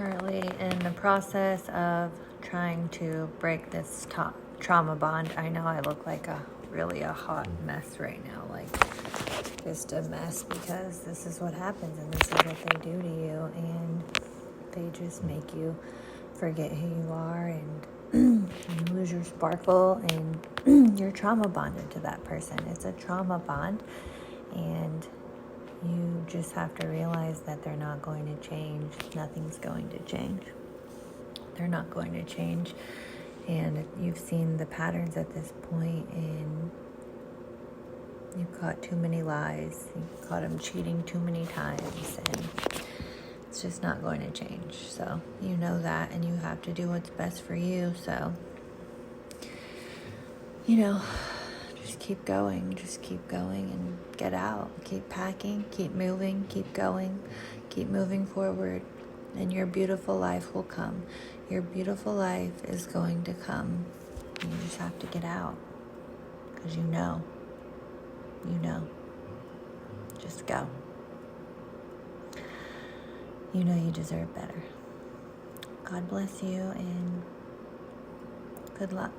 currently in the process of trying to break this trauma bond. I know I look like a hot mess right now, like just a mess, because this is what happens and this is what they do to you, and they just make you forget who you are, and you lose your sparkle, and you're trauma bonded to that person. It's a trauma bond, and you just have to realize that they're not going to change. Nothing's going to change. They're not going to change. And you've seen the patterns at this point, and you've caught too many lies. You've caught them cheating too many times, and it's just not going to change. So you know that, and you have to do what's best for you. So, just keep going and get out. Keep packing, keep moving, keep going, keep moving forward, and your beautiful life will come. Your beautiful life is going to come. You just have to get out, because you know. Just go. You know you deserve better. God bless you, and good luck.